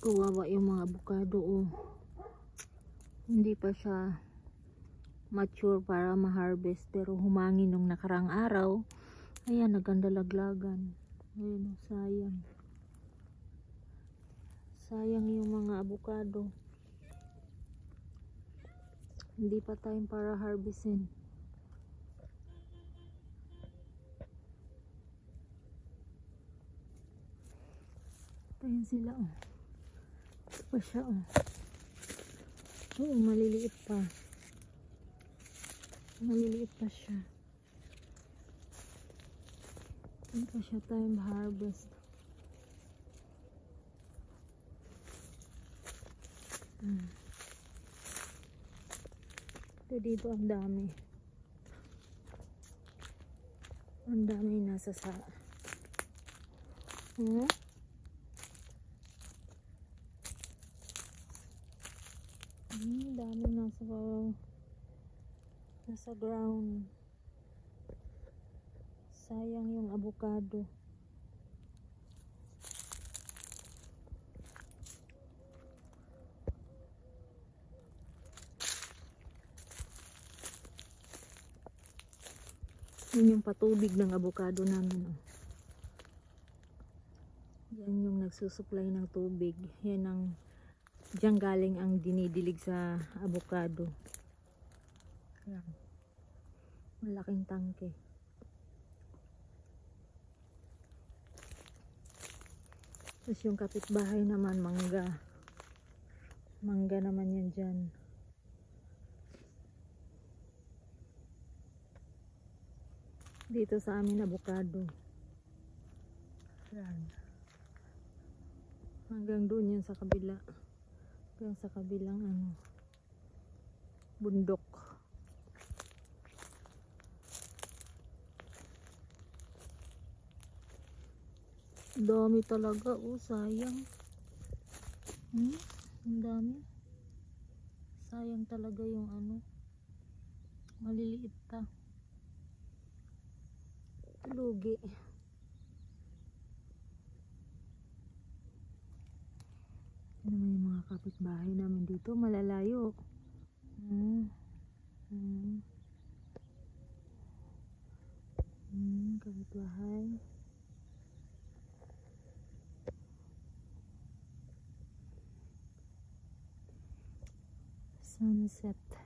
Kawawa yung mga avocado, oh. Hindi pa siya mature para ma-harvest, pero humangin nung nakarang araw. Ayan, nagandalaglagan. Ayan, oh, sayang. Sayang yung mga avocado. Hindi pa time para harvestin. Ayan sila, oh. Ito pa siya, oh. Oo, maliliit pa. Maliliit pa siya. Hindi pa siya time harvest. Ito dito ang dami. Ang dami nasa sa... dami nasa ground. Sayang yung avocado. Yun yung patubig ng avocado namin, oh. Yan yung nagsusupply ng tubig. Yan ang diyan galing ang dinidilig sa avocado. Yan. Malaking tangke. Tapos yung kapitbahay naman, mangga. Mangga naman yan dyan. Dito sa amin, avocado. Yan. Hanggang doon yan sa kabila. Hanggang sa kabilang bundok. Dami talaga, oh, sayang. Ang dami. Sayang talaga yung maliliit pa. Lugi. Ano naman yung mga kapitbahay namin dito, malalayo. Kapitbahay. Sunset.